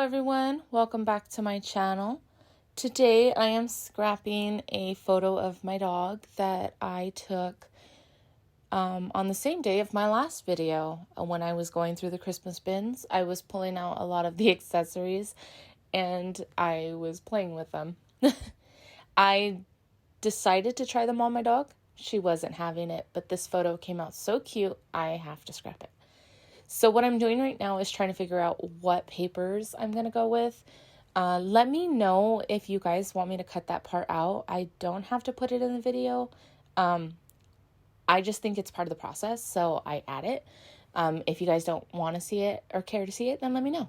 everyone, welcome back to my channel. Today I am scrapping a photo of my dog that I took on the same day of my last video. When I was going through the Christmas bins, I was pulling out a lot of the accessories and I was playing with them. I decided to try them on my dog. She wasn't having it, but this photo came out so cute, I have to scrap it. So what I'm doing right now is trying to figure out what papers I'm going to go with. Let me know if you guys want me to cut that part out. I don't have to put it in the video. I just think it's part of the process, so I add it. If you guys don't want to see it or care to see it, then let me know.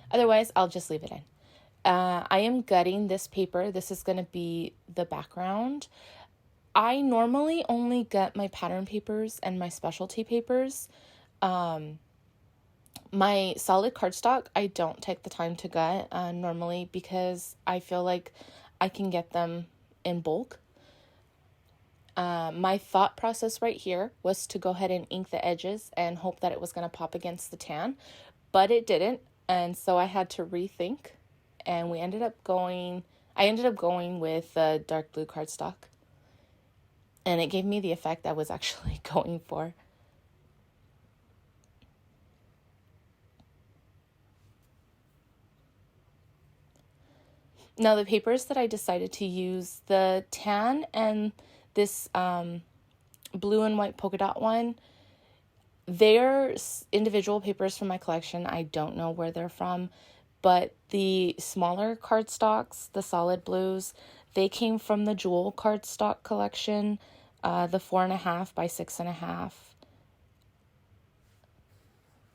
Otherwise, I'll just leave it in. I am gutting this paper. This is going to be the background. I normally only gut my pattern papers and my specialty papers. My solid cardstock, I don't take the time to gut normally because I feel like I can get them in bulk. My thought process right here was to go ahead and ink the edges and hope that it was going to pop against the tan, but it didn't, and so I had to rethink, and I ended up going with dark blue cardstock, and it gave me the effect I was actually going for. Now, the papers that I decided to use, the tan and this blue and white polka dot one, they're individual papers from my collection. I don't know where they're from, but the smaller cardstocks, the solid blues, they came from the Jewel cardstock collection, the 4.5 by 6.5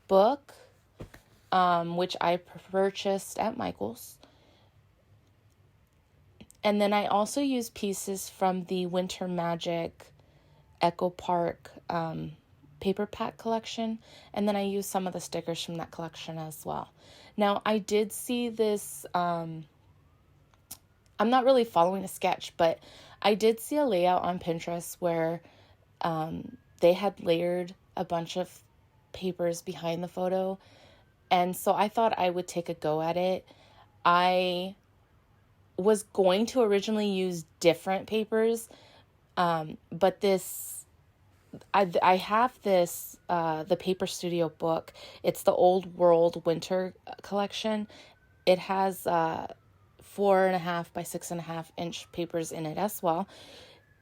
book, which I purchased at Michael's. And then I also use pieces from the Winter Magic Echo Park paper pack collection. And then I use some of the stickers from that collection as well. Now, I did see this, I'm not really following a sketch, but I did see a layout on Pinterest where they had layered a bunch of papers behind the photo. And so I thought I would take a go at it. I was going to originally use different papers, but I have this, the Paper Studio book. It's the Old World Winter collection. It has 4.5 by 6.5 inch papers in it as well.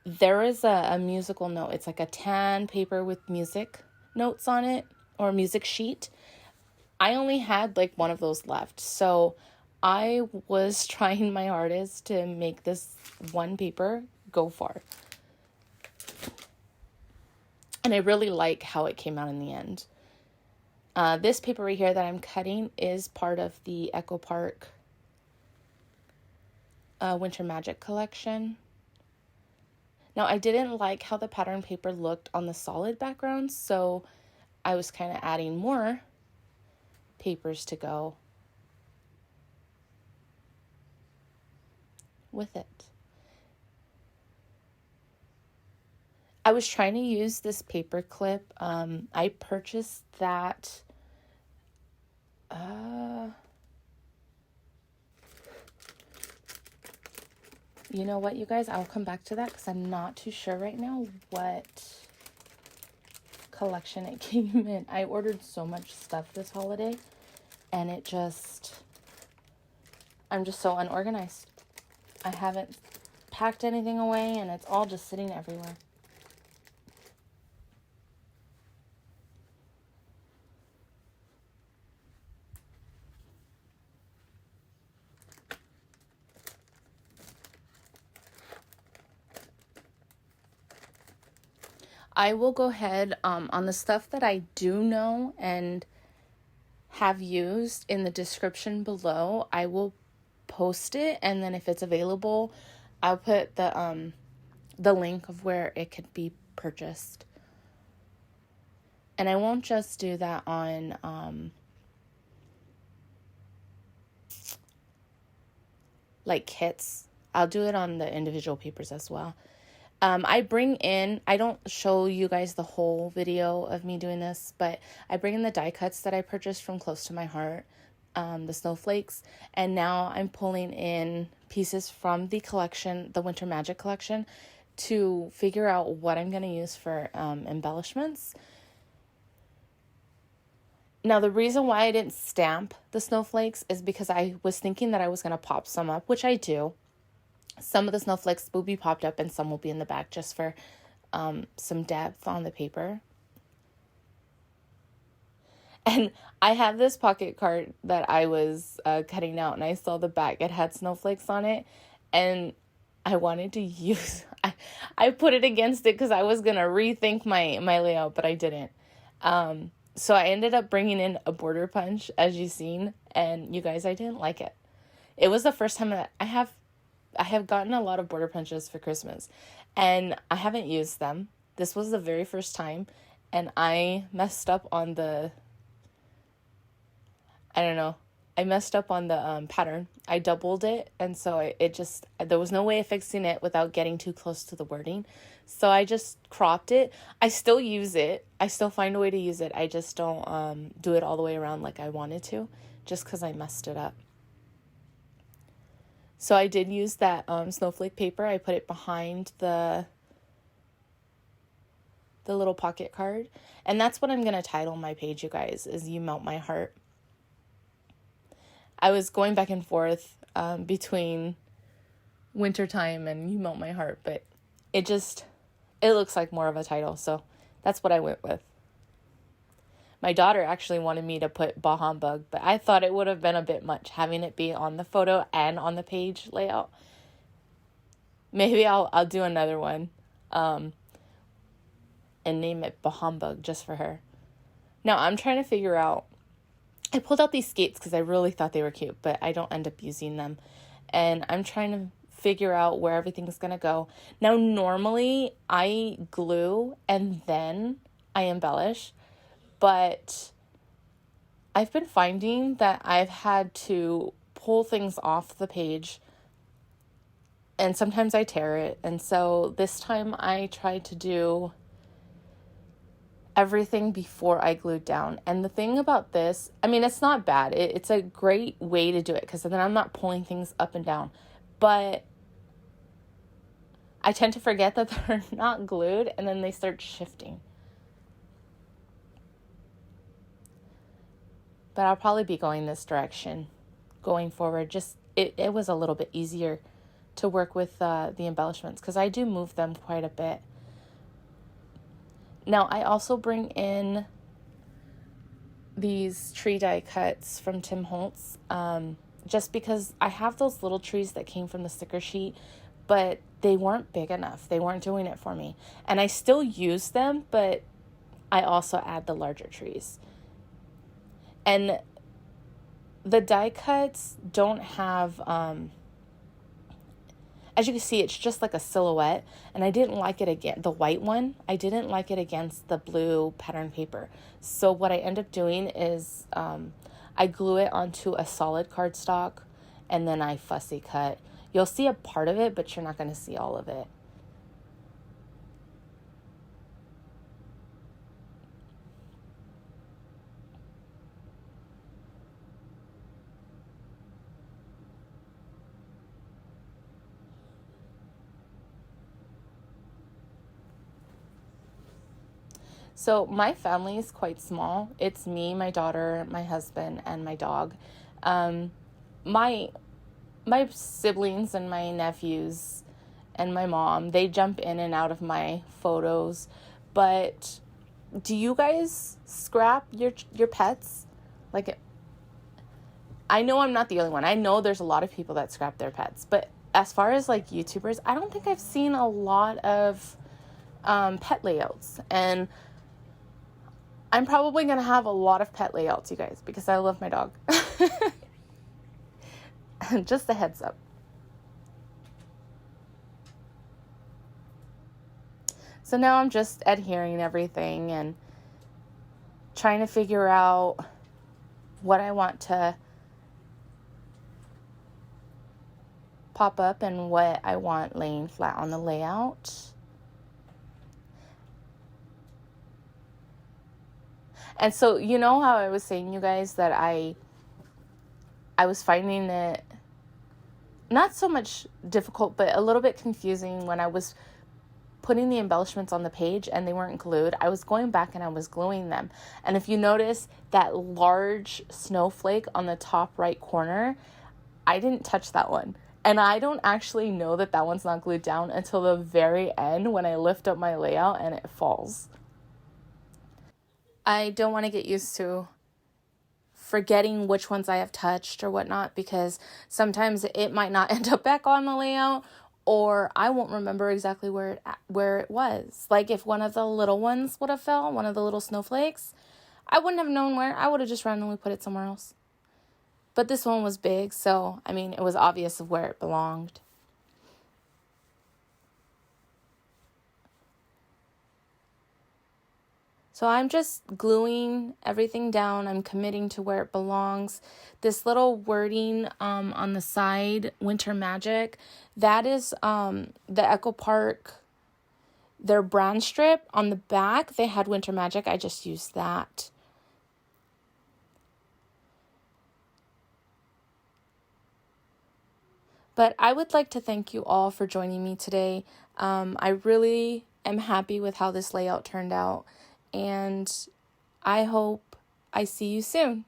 There is a musical note. It's like a tan paper with music notes on it, or a music sheet. I only had like one of those left, so I was trying my hardest to make this one paper go far. And I really like how it came out in the end. This paper right here that I'm cutting is part of the Echo Park Winter Magic collection. Now, I didn't like how the pattern paper looked on the solid background, so I was kind of adding more papers to go with it. I was trying to use this paper clip. I purchased that you know what, you guys, I'll come back to that because I'm not too sure right now what collection it came in. I ordered so much stuff this holiday, and I'm just so unorganized. I haven't packed anything away, and it's all just sitting everywhere. I will go ahead on the stuff that I do know and have used in the description below. I will post it, and then if it's available, I'll put the link of where it could be purchased. And I won't just do that on like kits. I'll do it on the individual papers as well. I don't show you guys the whole video of me doing this, but I bring in the die cuts that I purchased from Close to My Heart. the snowflakes, and now I'm pulling in pieces from the collection, the Winter Magic collection, to figure out what I'm going to use for embellishments. Now, the reason why I didn't stamp the snowflakes is because I was thinking that I was going to pop some up, which I do. Some of the snowflakes will be popped up and some will be in the back just for some depth on the paper. And I have this pocket card that I was cutting out, and I saw the back. It had snowflakes on it, and I wanted to use... I put it against it because I was going to rethink my layout, but I didn't. So I ended up bringing in a border punch, as you've seen, and you guys, I didn't like it. It was the first time that I have gotten a lot of border punches for Christmas, and I haven't used them. This was the very first time, and I messed up on the... I messed up on the pattern. I doubled it, and so there was no way of fixing it without getting too close to the wording. So I just cropped it. I still use it. I still find a way to use it. I just don't do it all the way around like I wanted to, just because I messed it up. So I did use that snowflake paper. I put it behind the little pocket card. And that's what I'm going to title my page, you guys, is You Melt My Heart. I was going back and forth between wintertime and You Melt My Heart, but it looks like more of a title, so that's what I went with. My daughter actually wanted me to put Bah Humbug, but I thought it would have been a bit much having it be on the photo and on the page layout. Maybe I'll do another one and name it Bah Humbug just for her. Now I'm trying to figure out... I pulled out these skates because I really thought they were cute, but I don't end up using them. And I'm trying to figure out where everything's going to go. Now, normally I glue and then I embellish, but I've been finding that I've had to pull things off the page, and sometimes I tear it. And so this time I tried to do everything before I glued down. And the thing about this, it's not bad. It's a great way to do it because then I'm not pulling things up and down. But I tend to forget that they're not glued, and then they start shifting. But I'll probably be going this direction going forward. Just it was a little bit easier to work with the embellishments because I do move them quite a bit. Now, I also bring in these tree die cuts from Tim Holtz, just because I have those little trees that came from the sticker sheet, but they weren't big enough. They weren't doing it for me. And I still use them, but I also add the larger trees. And the die cuts don't have... as you can see, it's just like a silhouette, and I didn't like it again. The white one, I didn't like it against the blue pattern paper. So what I end up doing is I glue it onto a solid cardstock, and then I fussy cut. You'll see a part of it, but you're not going to see all of it. So my family is quite small. It's me, my daughter, my husband, and my dog. My siblings and my nephews and my mom, they jump in and out of my photos. But do you guys scrap your pets? Like, I know I'm not the only one. I know there's a lot of people that scrap their pets. But as far as like YouTubers, I don't think I've seen a lot of pet layouts. And I'm probably going to have a lot of pet layouts, you guys, because I love my dog. Just a heads up. So now I'm just adhering everything and trying to figure out what I want to pop up and what I want laying flat on the layout. And so, you know how I was saying, you guys, that I I was finding it not so much difficult, but a little bit confusing when I was putting the embellishments on the page and they weren't glued. I was going back and I was gluing them. And if you notice that large snowflake on the top right corner, I didn't touch that one. And I don't actually know that that one's not glued down until the very end when I lift up my layout and it falls. I don't want to get used to forgetting which ones I have touched or whatnot, because sometimes it might not end up back on the layout, or I won't remember exactly where it was. Like if one of the little ones would have fell, one of the little snowflakes, I wouldn't have known where. I would have just randomly put it somewhere else. But this one was big, so I mean, it was obvious of where it belonged. So I'm just gluing everything down. I'm committing to where it belongs. This little wording on the side, Winter Magic, that is the Echo Park, their brand strip. On the back, they had Winter Magic. I just used that. But I would like to thank you all for joining me today. I really am happy with how this layout turned out, and I hope I see you soon.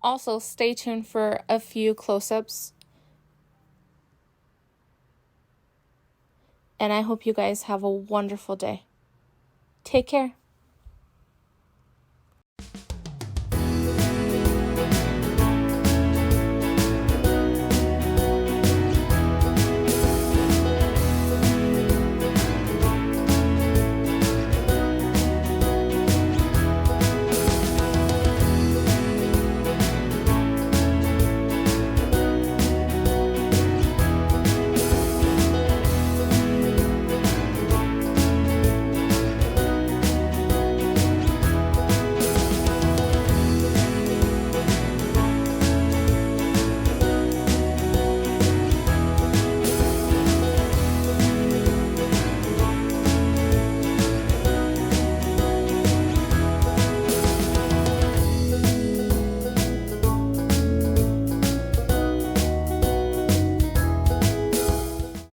Also, stay tuned for a few close-ups, and I hope you guys have a wonderful day. Take care.